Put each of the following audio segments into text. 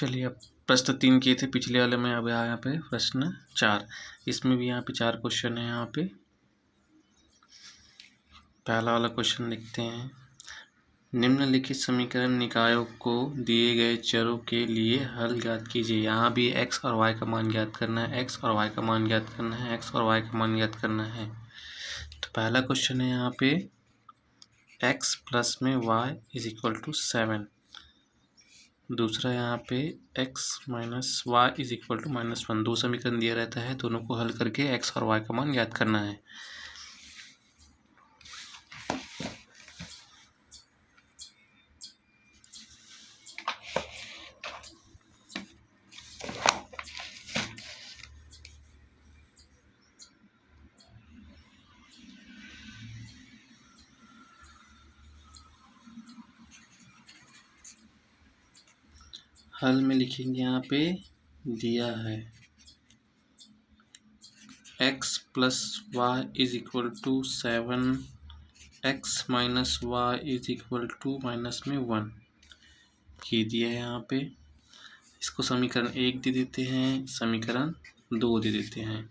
चलिए अब प्रश्न 3 किए थे पिछले वाले में, अब यहाँ पे प्रश्न 4। इसमें भी यहाँ पे 4 क्वेश्चन है। यहाँ पे पहला वाला क्वेश्चन लिखते हैं, निम्नलिखित समीकरण निकायों को दिए गए चरों के लिए हल ज्ञात कीजिए। यहाँ भी x और y का मान ज्ञात करना है, x और y का मान ज्ञात करना है, x और y का मान ज्ञात करना है। तो पहला क्वेश्चन है यहाँ पे x प्लस में y इज इक्वल टू 7। दूसरा यहाँ पे x minus Y is equal to -1। दो समीकरण दिया रहता है, दोनों को हल करके x और y का मान ज्ञात करना है। हल में लिखेंगे, यहाँ पे दिया है x plus Y is equal to 7, x minus Y is equal to -1 ये दिया है। यहाँ पे इसको समीकरण 1 दे देते हैं, समीकरण 2 दे देते हैं।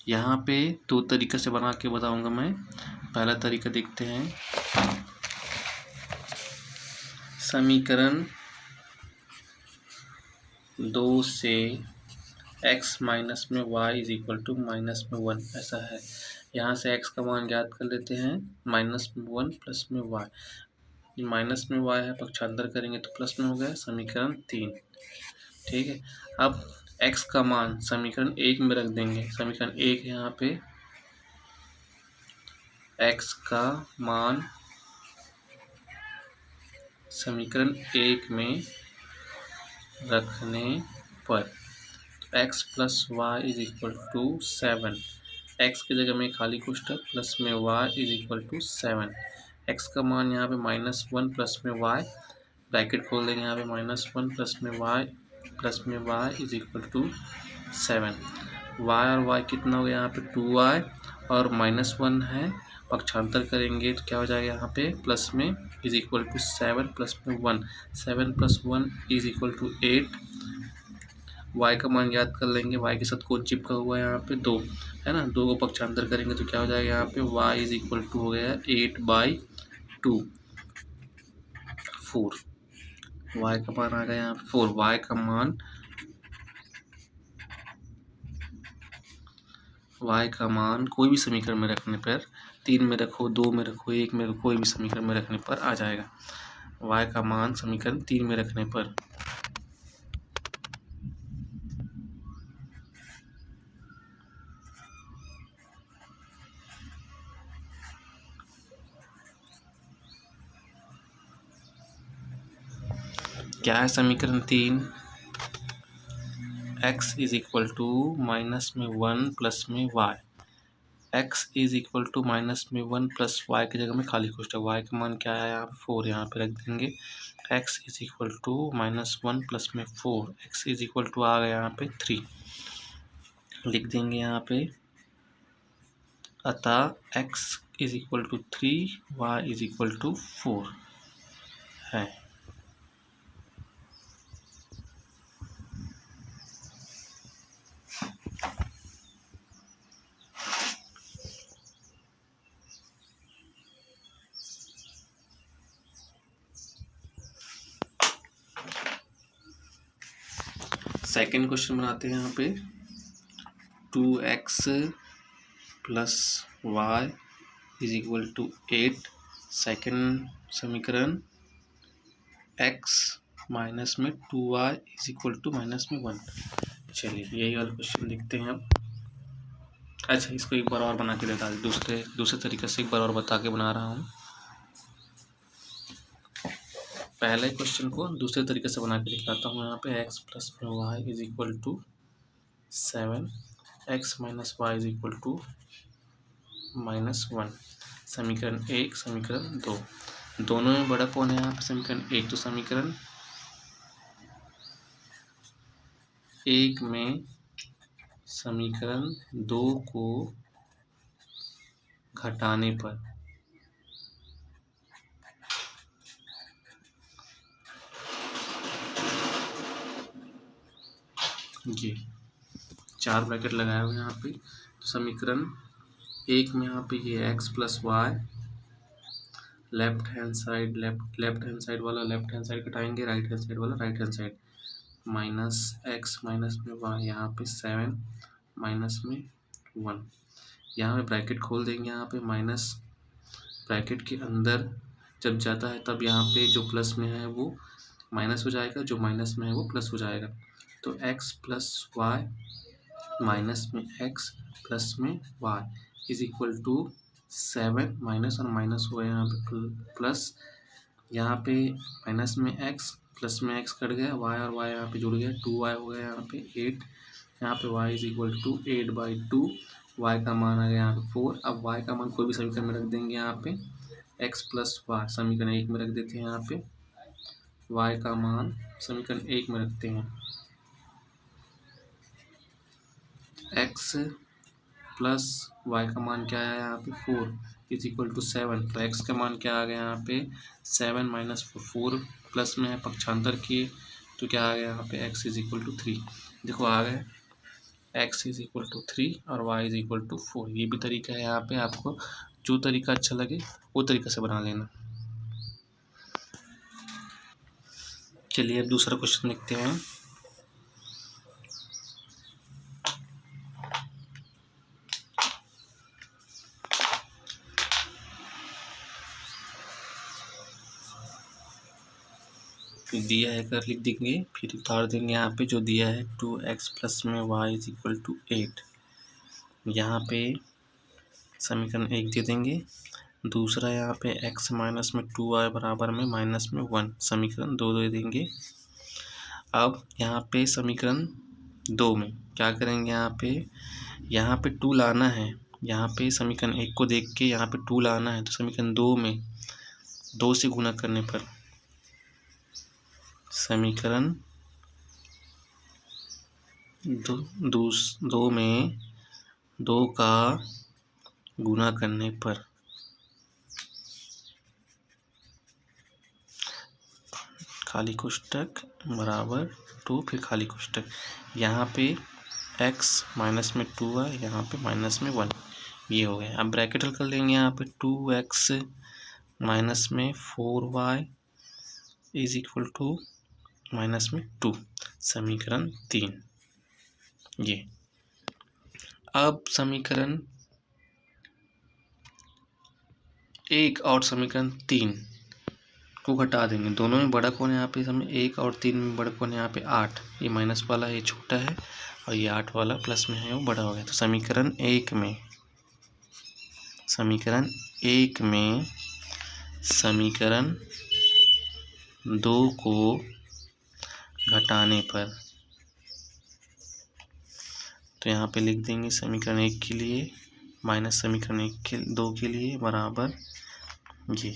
यहाँ पे दो तरीक़े से बना के बताऊंगा मैं। पहला तरीका देखते हैं, समीकरण 2 से x माइनस में y इज इक्वल टू -1 ऐसा है। यहाँ से x का मान ज्ञात कर लेते हैं, -1 प्लस में y, माइनस में y है, पक्षांतर करेंगे तो प्लस में हो गया, समीकरण 3। ठीक है, अब x का मान समीकरण 1 में रख देंगे। समीकरण 1 यहाँ पे x का मान समीकरण 1 में रखने पर x plus Y is equal to 7, x की जगह में खाली कोष्ठक प्लस में y is equal to 7। x का मान यहाँ पे -1 प्लस में y, ब्रैकेट खोल देंगे, यहाँ पे -1 प्लस में y is equal to 7। y और y कितना हो गया, यहाँ पे 2y और -1 है, पक्षांतर करेंगे तो क्या हो जाएगा, यहाँ पे प्लस में इज इक्वल टू 7 प्लस में 1, 7 plus 1 is equal to 8। y का मान याद कर लेंगे, y के साथ कौन चिपका हुआ है, यहाँ पे 2 है ना, 2 को पक्षांतर करेंगे तो क्या हो जाएगा, यहाँ पे y इज इक्वल टू हो गया 8/2 4। y का मान आ गया यहाँ पे 4। y का मान कोई भी समीकरण में रखने पर, 3 में रखो, 2 में रखो, 1 में रखो, कोई भी समीकरण में रखने पर आ जाएगा। y का मान समीकरण 3 में रखने पर क्या है, समीकरण 3 x is equal to -1 plus में y, x is equal to -1 plus y की जगह में खाली कोष्ठक, y का मान क्या है, यहाँ पे 4 यहाँ पे रख देंगे। x is equal to -1 plus में 4, x इज इक्वल टू आ गया यहाँ पे 3 लिख देंगे यहाँ पे। अतः x is equal to 3, y is equal to 4 है। सेकेंड क्वेश्चन बनाते हैं, यहाँ पे 2x plus Y is equal to 8। Second समीकरण x माइनस में 2y इज इक्वल टू -1। चलिए यही वाला क्वेश्चन लिखते हैं अब। अच्छा, इसको एक बार और बना के बता दें, दूसरे तरीके से एक बार और बता के बना रहा हूँ। पहले क्वेश्चन को दूसरे तरीके से बना के दिखलाता हूँ। यहाँ पे x प्लस में Y is equal to 7, x minus Y is equal to -1। समीकरण 1, समीकरण 2, दोनों में बड़ा कौन है यहाँ पे, समीकरण 1। तो समीकरण 1 में समीकरण 2 को घटाने पर ये 4 ब्रैकेट लगाए हुए यहाँ पे। तो समीकरण 1 में यहाँ पे ये x plus y, left hand side वाला लेफ्ट हैंड साइड कटाएंगे, राइट हैंड साइड वाला right hand side, minus x minus में वाई, यहाँ पे 7 माइनस में 1, यहाँ पे ब्रैकेट खोल देंगे। यहाँ पे माइनस ब्रैकेट के अंदर जब जाता है तब यहाँ पे जो प्लस में है वो माइनस हो जाएगा, जो माइनस में है वो प्लस हो जाएगा। तो x प्लस वाई माइनस में x प्लस में y is equal to 7, minus और माइनस हुआ यहाँ पे प्लस, यहाँ पे माइनस में x प्लस में x कट गया, y और y यहाँ पे जुड़ गया, 2y हो गया यहाँ पे 8, यहाँ पे y is equal to 8/2, y का मान आ गया यहाँ पे 4। अब y का मान कोई भी समीकरण में रख देंगे, यहाँ पे x प्लस वाई समीकरण 1 में रख देते हैं, यहाँ पे y का मान समीकरण 1 में रखते हैं, x प्लस वाई का मान क्या है यहाँ पे 4 इज इक्वल टू 7। तो x का मान क्या आ गया यहाँ पे 7 माइनस 4 प्लस में है, पक्षांतर किए तो क्या आ गया यहाँ पे x इज इक्वल टू 3। देखो आ गए x इज इक्वल टू 3 और y इज इक्वल टू 4। ये भी तरीका है, यहाँ पे आपको जो तरीका अच्छा लगे वो तरीका से बना लेना। चलिए अब दूसरा क्वेश्चन देखते हैं। दिया है कर लिख देंगे, फिर उतार देंगे। यहाँ पे जो दिया है 2x प्लस में y इज इक्वल टू 8, यहाँ पे समीकरण 1 दे देंगे। दूसरा यहाँ पे x माइनस में 2y बराबर में माइनस में 1 समीकरण 2 दे देंगे। अब यहाँ पे समीकरण 2 में क्या करेंगे, यहाँ पे 2 लाना है, यहाँ पे समीकरण 1 को देख के यहाँ पे 2 लाना है, तो समीकरण 2 में 2 से गुणा करने पर समीकरण 2 में 2 का गुणा करने पर खाली कोष्टक बराबर 2 फिर खाली कोष्टक, यहाँ पे x माइनस में 2 है, यहाँ पे माइनस में 1, ये हो गया। अब ब्रैकेट हल कर लेंगे, यहाँ पे 2x माइनस में 4y is equal to minus में 2 समीकरण 3 ये। अब समीकरण 1 और समीकरण 3 को घटा देंगे, दोनों में बड़ा कौन है यहाँ पे हमें 1 और 3 में बड़ा कौन है यहाँ पे 8, ये माइनस वाला ये छोटा है और ये 8 वाला प्लस में है वो बड़ा हो गया। तो समीकरण 1 में समीकरण 2 को घटाने पर, तो यहाँ पे लिख देंगे समीकरण 1 के लिए माइनस समीकरण 2 के लिए बराबर ये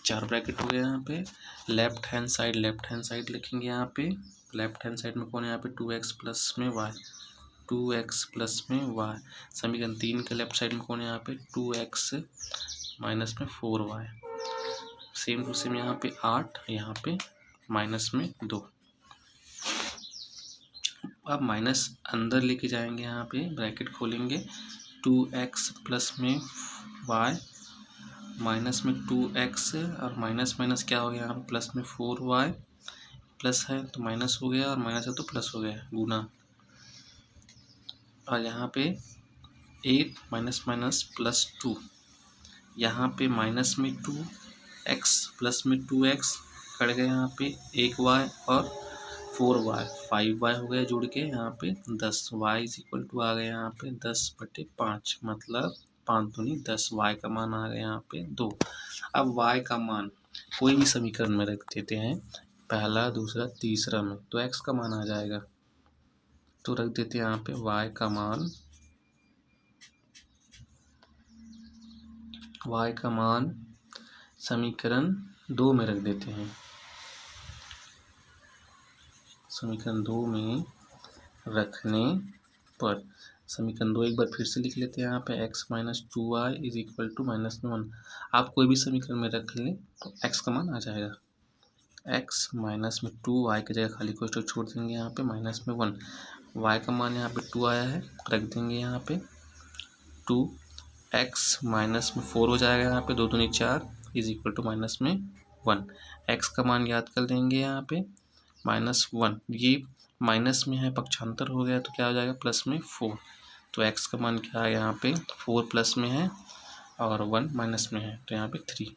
4 ब्रैकेट हो गया। यहाँ पे लेफ्ट हैंड साइड लिखेंगे, यहाँ पे लेफ्ट हैंड साइड में कौन है यहाँ पे 2x प्लस में y, 2x प्लस में y, समीकरण 3 के लेफ्ट साइड में कौन है यहाँ पे 2x माइनस में 4y, सेम टू सेम यहाँ पे 8, यहाँ पे माइनस में 2। अब माइनस अंदर लेके जाएंगे, यहाँ पे ब्रैकेट खोलेंगे 2x प्लस में y माइनस में 2x और माइनस माइनस क्या हो गया यहाँ पे प्लस में 4y, प्लस है तो माइनस हो गया और माइनस है तो प्लस हो गया गुना, और यहाँ पे 8 माइनस माइनस प्लस 2, यहाँ पे माइनस में 2x प्लस में 2x कट गए, यहाँ पे 1y और 4y 5y हो गया जुड़ के, यहाँ पे 10 y इज इक्वल टू आ गया यहाँ पे 10/5, मतलब 5 दूनी 10, y का मान आ गया यहाँ पे 2। अब y का मान कोई भी समीकरण में रख देते हैं, पहला दूसरा तीसरा में, तो x का मान आ जाएगा, तो रख देते हैं यहाँ पे y का मान समीकरण 2 में रख देते हैं, समीकरण 2 में रखने पर समीकरण 2 एक बार फिर से लिख लेते हैं, यहाँ पे x minus 2y is equal to minus में 1। आप कोई भी समीकरण में रख लें तो x का मान आ जाएगा। एक्स माइनस में 2y की जगह खाली कोष्ठक छोड़ देंगे यहाँ पे माइनस में 1। y का मान यहाँ पे 2 आया है, रख देंगे यहाँ पे 2। एक्स माइनस में 4 हो जाएगा यहाँ पे, 2 दूनी 4 इज इक्वल टू माइनस में 1। एक्स का मान याद कर देंगे यहाँ पे -1। ये माइनस में है, पक्षांतर हो गया तो क्या हो जाएगा प्लस में 4। तो एक्स का मान क्या है यहाँ पे 4 प्लस में है और 1 माइनस में है, तो यहाँ पे 3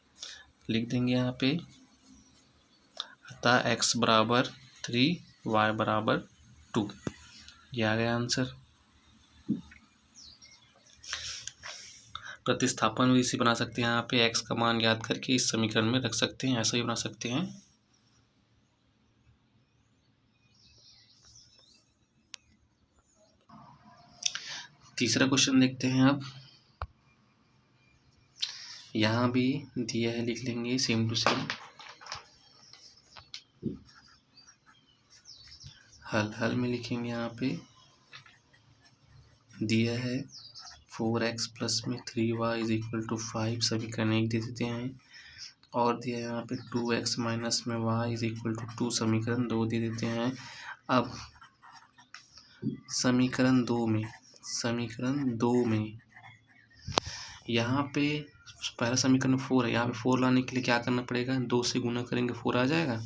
लिख देंगे यहाँ पे। अतः x बराबर 3 y बराबर 2, ये आ गया आंसर। प्रतिस्थापन भी इसी बना सकते हैं, यहाँ पे x का मान याद करके इस समीकरण में रख सकते हैं, ऐसा ही बना सकते हैं। तीसरा क्वेश्चन देखते हैं अब। यहाँ भी दिया है, लिख लेंगे सेम टू सेम। हल में लिखेंगे यहाँ पे दिया है 4x प्लस में 3y इज इक्वल टू 5, समीकरण 1 दे देते हैं। और दिया है यहाँ पे 2x माइनस में y इज इक्वल टू 2, समीकरण 2 दे देते हैं। अब समीकरण दो में यहाँ पे पहला समीकरण 4 है, यहाँ पे 4 लाने के लिए क्या करना पड़ेगा, 2 से गुना करेंगे 4 आ जाएगा।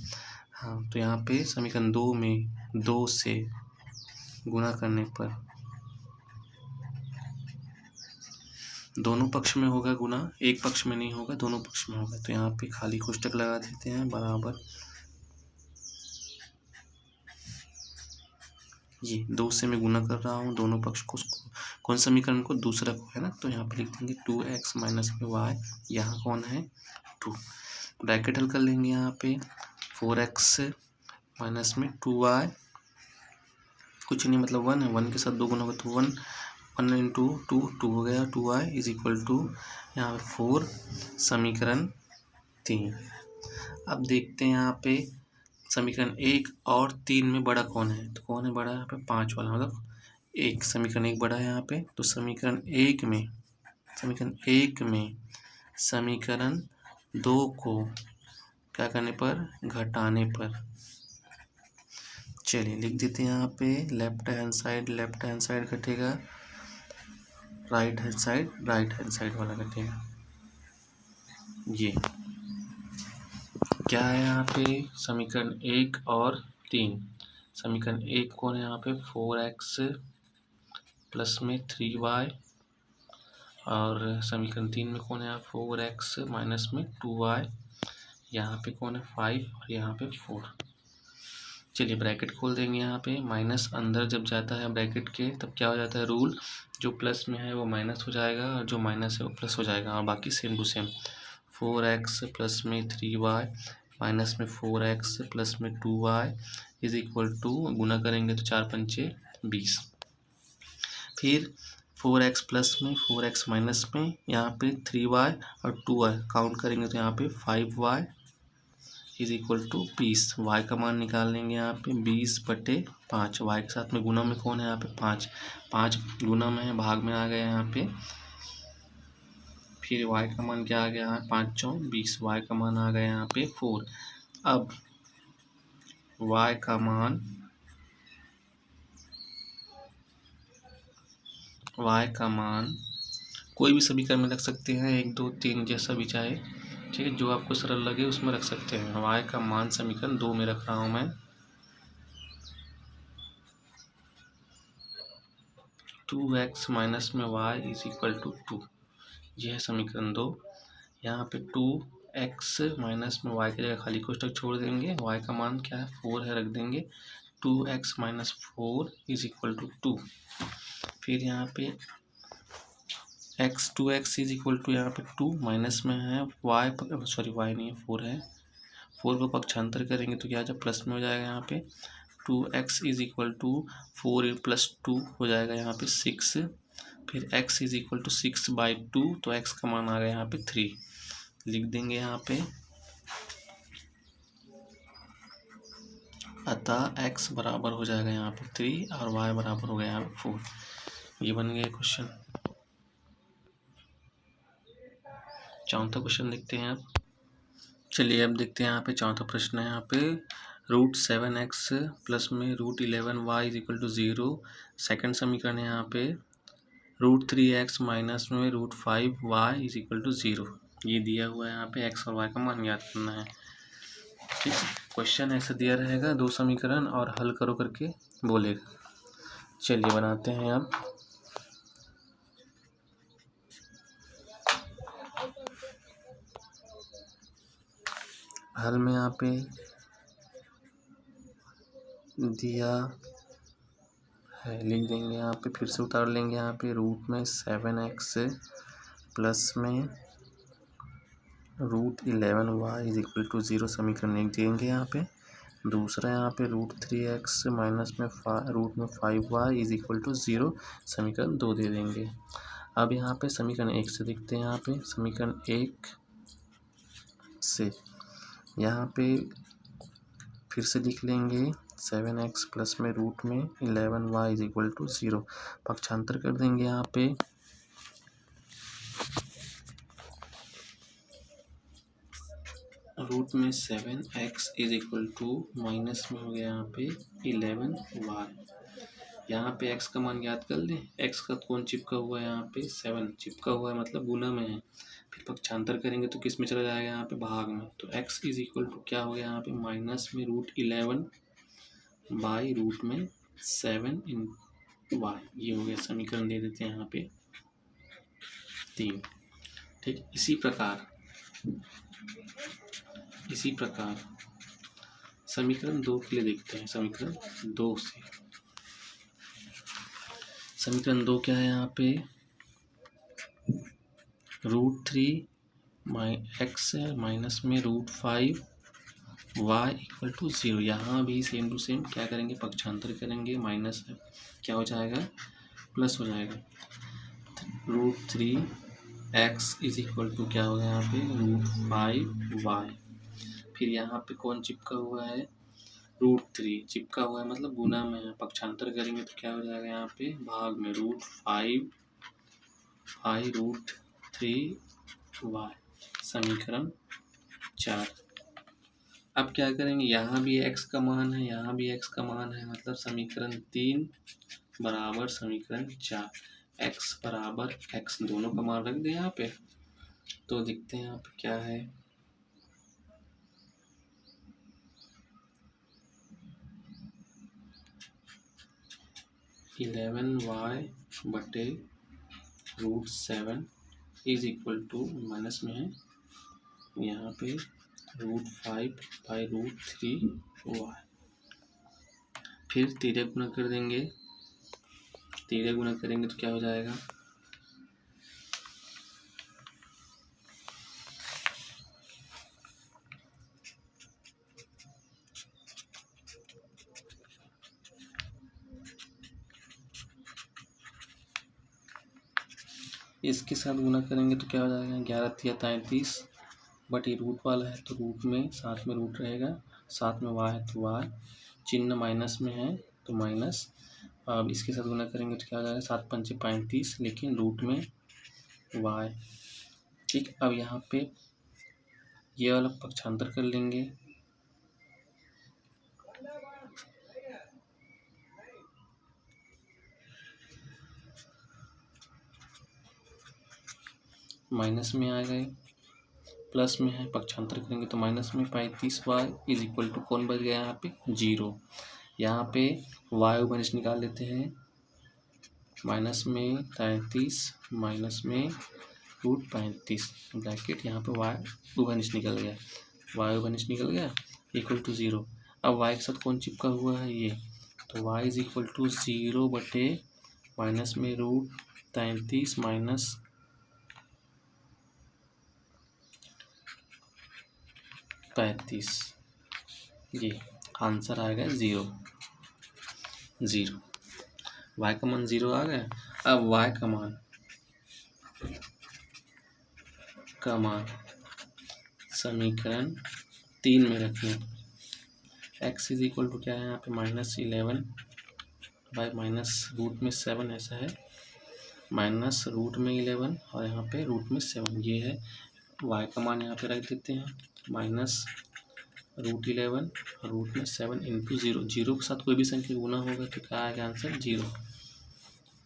हाँ, तो यहाँ पे समीकरण 2 में 2 से गुना करने पर दोनों पक्ष में होगा गुना, एक पक्ष में नहीं होगा, दोनों पक्ष में होगा। तो यहाँ पे खाली कोष्ठक लगा देते हैं बराबर ये 2 से मैं गुना कर रहा हूँ दोनों पक्ष को, कौन समीकरण को, दूसरा को है ना। तो यहाँ पे लिख देंगे 2x माइनस में y, यहाँ कौन है 2, ब्रैकेट हल कर लेंगे यहाँ पे 4x माइनस में 2y, कुछ नहीं मतलब 1 है, 1 के साथ 2 गुना होगा तो 1 इंटू 2 हो गया, 2y इज इक्वल टू यहाँ पे 4, समीकरण 3। अब देखते हैं यहाँ पे समीकरण 1 और 3 में बड़ा कौन है, तो कौन है बड़ा यहाँ पे 5 वाला, मतलब एक समीकरण 1 बड़ा है यहाँ पे। तो समीकरण 1 में समीकरण 2 को क्या करने पर, घटाने पर, चलिए लिख देते हैं यहाँ पे लेफ्ट हैंड साइड घटेगा, राइट हैंड साइड वाला घटेगा। ये क्या है यहाँ पे समीकरण 1 और 3, समीकरण 1 कौन है यहाँ पे 4x प्लस में 3y, और समीकरण 3 में कौन है यहाँ 4x माइनस में 2y, यहाँ पे कौन है 5 और यहाँ पे 4। चलिए ब्रैकेट खोल देंगे यहाँ पे, माइनस अंदर जब जाता है ब्रैकेट के तब क्या हो जाता है रूल, जो प्लस में है वो माइनस हो जाएगा और जो माइनस है वो प्लस हो जाएगा, और बाकी same to same. 4x plus में 3y माइनस में 4x प्लस में 2y इज इक्वल टू, गुना करेंगे तो 4 पंचे 20, फिर 4x प्लस में 4x माइनस में यहाँ पे 3y और 2y काउंट करेंगे तो यहाँ पे 5y is equal to 20। y का मान निकाल लेंगे यहाँ पे 20/5, y के साथ में गुना में कौन है यहाँ पे 5 गुना में है, भाग में आ गया यहाँ पे, फिर y का मान क्या आ गया 5 चौक 20, y का मान आ गया यहाँ पे 4। अब y का मान कोई भी समीकरण में रख सकते हैं, 1 2 3 जैसा भी चाहे, ठीक है, जो आपको सरल लगे उसमें रख सकते हैं। y का मान समीकरण 2 में रख रहा हूँ मैं, 2x माइनस में y इज इक्वल टू 2, यह है समीकरण 2। यहाँ पे 2x माइनस में y की जगह खाली कोष्ठक छोड़ देंगे, y का मान क्या है 4 है, रख देंगे 2x minus 4 is equal to 2। फिर यहाँ पे 2x इज इक्वल टू यहाँ पे 2 माइनस में है y नहीं है 4 है, 4 को पक्षांतर करेंगे तो क्या जब प्लस में हो जाएगा, यहाँ पे 2x is equal to 4 plus 2 हो जाएगा यहाँ पे 6, फिर x इज इक्वल टू 6/2, तो x का मान आ गया यहाँ पे 3, लिख देंगे यहाँ पे। अतः x बराबर हो जाएगा यहाँ पे 3 और y बराबर हो गया यहाँ पे 4, ये बन गया क्वेश्चन। चौथा क्वेश्चन देखते हैं आप। चलिए अब देखते हैं यहाँ पे चौथा प्रश्न है। यहाँ पे √7x प्लस में √11y is equal to 0। Second समीकरण है यहाँ पे √3x माइनस में √5y इज इक्वल टू 0। ये दिया हुआ है, यहाँ पे x और y का मान ज्ञात करना है। ठीक, क्वेश्चन ऐसा दिया रहेगा, दो समीकरण और हल करो करके बोलेगा। चलिए बनाते हैं अब। हल में यहाँ पे दिया है, लिख देंगे यहाँ पे, फिर से उतार लेंगे यहाँ पे। रूट में 7x प्लस में √11y इज इक्वल टू 0 समीकरण लिख देंगे यहाँ पे। दूसरा यहाँ पे √3x माइनस में रूट में 5y इज इक्वल टू 0 समीकरण 2 दे देंगे। अब यहाँ पे समीकरण 1 से देखते हैं। यहाँ पे समीकरण 1 से यहाँ पे फिर से लिख लेंगे 7x प्लस में रूट में 11y इज इक्वल टू 0। पक्षांतर कर देंगे यहाँ पे। रूट में 7x is equal to minus में हो गया यहाँ पे 11y। यहाँ पे x का मान ज्ञात कर लें। x का कौन चिपका हुआ है यहाँ पे 7 चिपका हुआ है, मतलब गुना में है। फिर पक्षांतर करेंगे तो किस में चला जाएगा यहाँ पे भाग में। तो x इज इक्वल टू क्या हो गया यहाँ पे माइनस में √11 बाई रूट में 7 इन y। ये हो गया समीकरण, दे देते हैं यहाँ पे 3। ठीक, इसी प्रकार समीकरण 2 के लिए देखते हैं। समीकरण 2 से समीकरण 2 क्या है यहाँ पे √3x माइनस में √5y इक्वल टू 0। यहाँ भी सेम टू सेम क्या करेंगे, पक्षांतर करेंगे। माइनस है, क्या हो जाएगा प्लस हो जाएगा। √3x इज इक्वल टू क्या होगा यहाँ पे √5y। फिर यहाँ पे कौन चिपका हुआ है √3 चिपका हुआ है, मतलब गुना में है। पक्षांतर करेंगे तो क्या हो जाएगा यहाँ पे भाग में √5 बाई √3y समीकरण 4। अब क्या करेंगे, यहाँ भी x का मान है, यहाँ भी x का मान है, मतलब समीकरण 3 बराबर समीकरण 4। x बराबर x दोनों का मान रख दें यहाँ पे। तो देखते हैं यहाँ पे क्या है, (11y बटे √7 इज इक्वल टू माइनस में है यहाँ पे √5 बाई √3y। फिर तिर्यक गुना कर देंगे। तिर्यक गुना करेंगे तो क्या हो जाएगा इसके साथ गुना करेंगे तो क्या हो जाएगा 11 तिया 33। बट ये रूट वाला है तो रूट में साथ में रूट रहेगा, साथ में y है तो y, चिन्ह माइनस में है तो माइनस। अब इसके साथ गुना करेंगे तो क्या हो जाएगा 7 पंचे 35, लेकिन रूट में y। ठीक, अब यहाँ पे ये वाला पक्षांतर कर लेंगे। माइनस में आ गए, प्लस में है, पक्षांतर करेंगे तो माइनस में 35y इज इक्वल टू कौन बच गया यहाँ पे 0। यहाँ पे y उभयनिष्ठ निकाल लेते हैं। माइनस में 33 माइनस में √35 ब्रैकेट, यहाँ पे y उभयनिष्ठ निकल गया, y उभयनिष्ठ निकल गया इक्वल टू 0। अब y के साथ कौन चिपका हुआ है ये, तो y इज इक्वल टू 0 बटे माइनस में √33 माइनस 35। ये आंसर आएगा 0। y का मान 0 आ गया। अब y का मान समीकरण 3 में रखें। x इज इक्वल टू क्या है यहाँ पे -11 बाई माइनस रूट में 7 ऐसा है, माइनस रूट में 11 और यहाँ पे रूट में 7 ये है। y का मान यहाँ पे रख देते हैं। माइनस √11 रूट में 7 इंटू 0, 0 के साथ कोई भी संख्या गुना होगा तो क्या आएगा आंसर 0।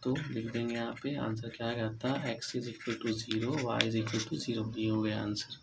तो लिख देंगे यहाँ पे आंसर क्या आएगा था x is equal to 0, y is equal to 0। ये हो गया आंसर।